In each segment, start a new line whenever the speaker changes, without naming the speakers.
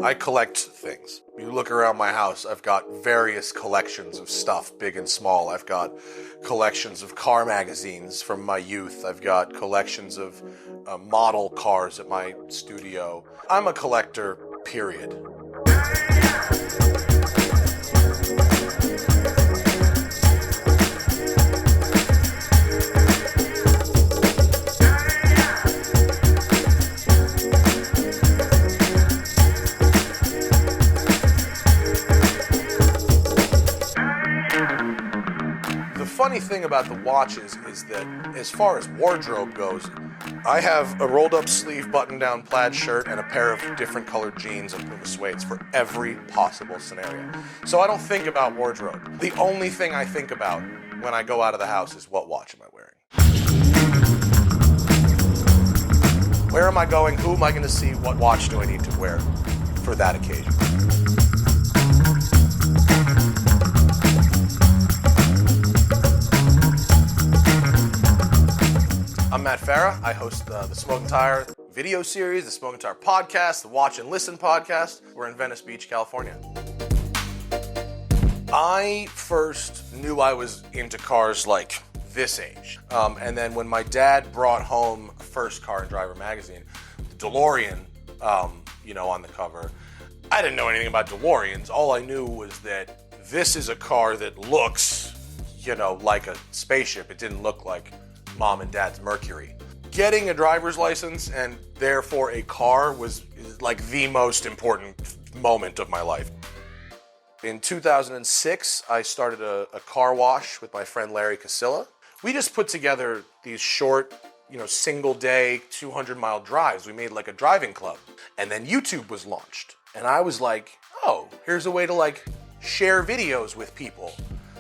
I collect things. You look around my house, I've got various collections of stuff, big and small. I've got collections of car magazines from my youth. I've got collections of model cars at my studio. I'm a collector, period. The funny thing about the watches is that as far as wardrobe goes, I have a rolled up sleeve button down plaid shirt and a pair of different colored jeans and Puma suedes for every possible scenario. So I don't think about wardrobe. The only thing I think about when I go out of the house is what watch am I wearing? Where am I going? Who am I going to see? What watch do I need to wear for that occasion? I'm Matt Farah. I host the Smoke and Tire video series, the Smoke and Tire podcast, the Watch and Listen podcast. We're in Venice Beach, California. I first knew I was into cars like this age. And then when my dad brought home First Car and Driver magazine, the DeLorean, on the cover, I didn't know anything about DeLoreans. All I knew was that this is a car that looks, like a spaceship. It didn't look like Mom and Dad's Mercury. Getting a driver's license and therefore a car was like the most important moment of my life. In 2006, I started a car wash with my friend Larry Casilla. We just put together these short, single day, 200-mile drives. We made like a driving club. And then YouTube was launched. And I was like, oh, here's a way to share videos with people.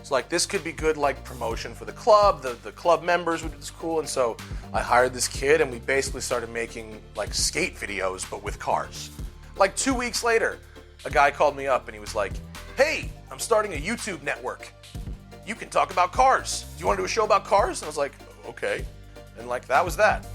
So this could be good promotion for the club. The club members would be cool. And so I hired this kid and we basically started making skate videos, but with cars. 2 weeks later, a guy called me up and he was like, hey, I'm starting a YouTube network. You can talk about cars. Do you want to do a show about cars? And I was like, okay. And that was that.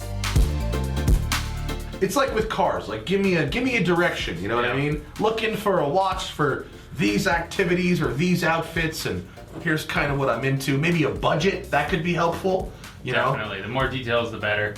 It's like with cars, give me a direction, you know what I mean? Looking for a watch for these activities or these outfits, and here's kind of what I'm into. Maybe a budget, that could be helpful, you know?
Definitely, the more details, the better.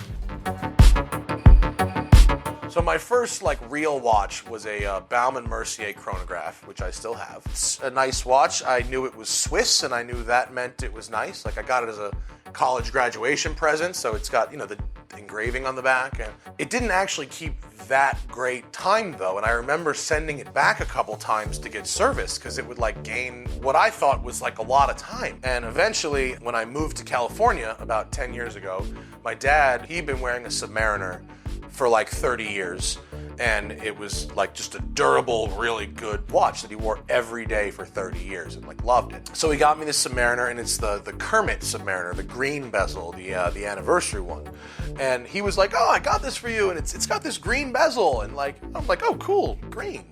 So my first real watch was a Baume & Mercier chronograph, which I still have. It's a nice watch. I knew it was Swiss, and I knew that meant it was nice. I got it as a college graduation present, so it's got, the engraving on the back. And it didn't actually keep that great time, though, and I remember sending it back a couple times to get service, because it would gain what I thought was a lot of time. And eventually, when I moved to California about 10 years ago, my dad, he'd been wearing a Submariner for 30 years, and it was just a durable, really good watch that he wore every day for 30 years and loved it. So he got me this Submariner, and it's the Kermit Submariner, the green bezel, the anniversary one. And he was like, oh, I got this for you, and it's got this green bezel, and I'm like, oh, cool, green.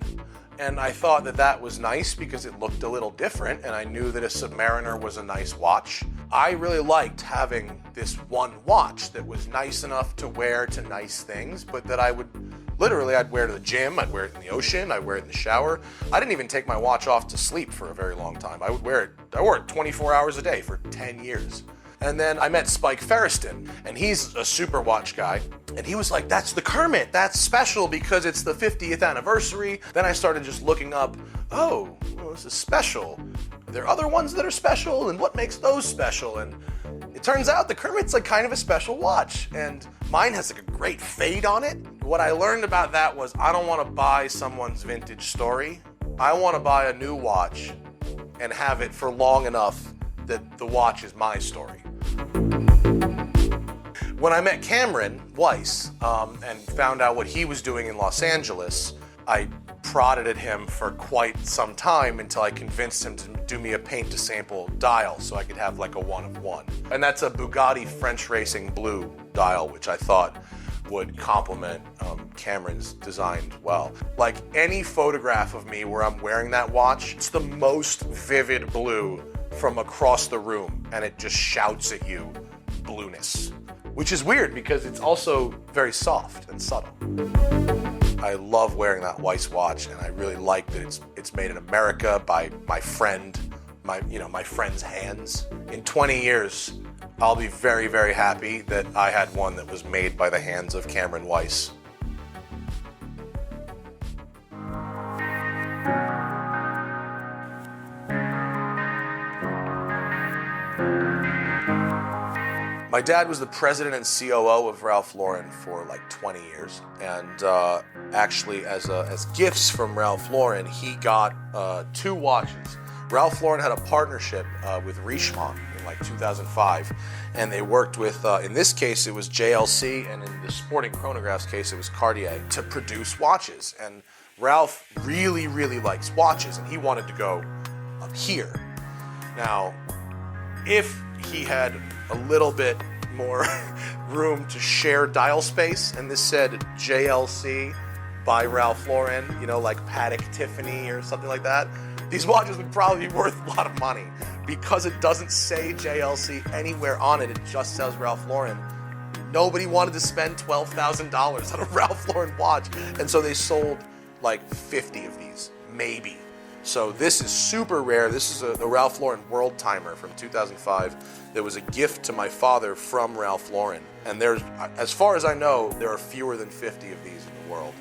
And I thought that was nice because it looked a little different, and I knew that a Submariner was a nice watch. I really liked having this one watch that was nice enough to wear to nice things, but that I'd wear to the gym, I'd wear it in the ocean, I'd wear it in the shower. I didn't even take my watch off to sleep for a very long time. I wore it 24 hours a day for 10 years. And then I met Spike Feresten, and he's a super watch guy. And he was like, that's the Kermit, that's special because it's the 50th anniversary. Then I started just looking up, oh, well, this is special. Are there other ones that are special? And what makes those special? And it turns out the Kermit's kind of a special watch. And mine has a great fade on it. What I learned about that was I don't want to buy someone's vintage story. I want to buy a new watch and have it for long enough that the watch is my story. When I met Cameron Weiss and found out what he was doing in Los Angeles, I prodded at him for quite some time until I convinced him to do me a paint to sample dial so I could have a one of one. And that's a Bugatti French Racing Blue dial, which I thought would complement Cameron's design well. Any photograph of me where I'm wearing that watch, it's the most vivid blue from across the room, and it just shouts at you blueness, which is weird because it's also very soft and subtle. I love wearing that Weiss watch, and I really like that it's made in America by my friend, my friend's hands. In 20 years, I'll be very, very happy that I had one that was made by the hands of Cameron Weiss. My dad was the president and COO of Ralph Lauren for like 20 years, and actually, as gifts from Ralph Lauren, he got 2 watches. Ralph Lauren had a partnership with Richemont in like 2005, and they worked with, in this case, it was JLC, and in the sporting chronographs case, it was Cartier, to produce watches. And Ralph really, really likes watches, and he wanted to go up here. Now, if he had a little bit more room to share dial space, and this said JLC by Ralph Lauren, like Patek Tiffany or something like that, these watches would probably be worth a lot of money. Because it doesn't say JLC anywhere on it, it just says Ralph Lauren. Nobody wanted to spend $12,000 on a Ralph Lauren watch, and so they sold like 50 of these, maybe. So this is super rare. This is a Ralph Lauren World Timer from 2005. That was a gift to my father from Ralph Lauren. And there's, as far as I know, there are fewer than 50 of these in the world.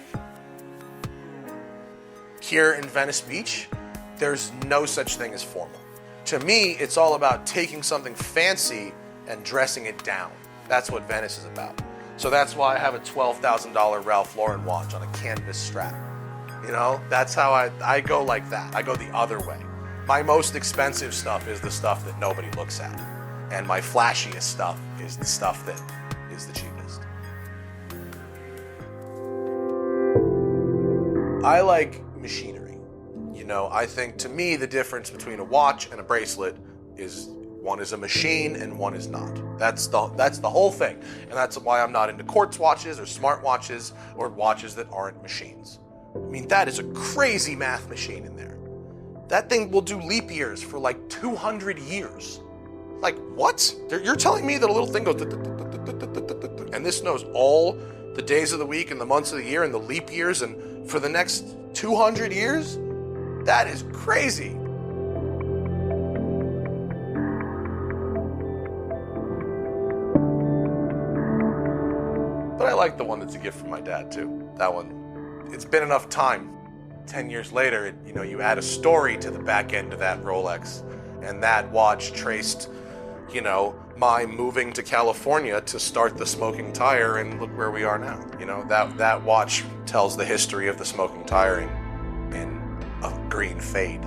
Here in Venice Beach, there's no such thing as formal. To me, it's all about taking something fancy and dressing it down. That's what Venice is about. So that's why I have a $12,000 Ralph Lauren watch on a canvas strap. That's how I go like that. I go the other way. My most expensive stuff is the stuff that nobody looks at. And my flashiest stuff is the stuff that is the cheapest. I like machinery. I think, to me, the difference between a watch and a bracelet is one is a machine and one is not. That's the whole thing. And that's why I'm not into quartz watches or smart watches or watches that aren't machines. I mean, that is a crazy math machine in there. That thing will do leap years for like 200 years. Like, what? You're telling me that a little thing goes, and this knows all the days of the week and the months of the year and the leap years and for the next 200 years? That is crazy. But I like the one that's a gift from my dad, too. That one, it's been enough time. 10 years later, you add a story to the back end of that Rolex, and that watch traced, my moving to California to start the smoking tire, and look where we are now. That watch tells the history of the smoking tire in a green fade.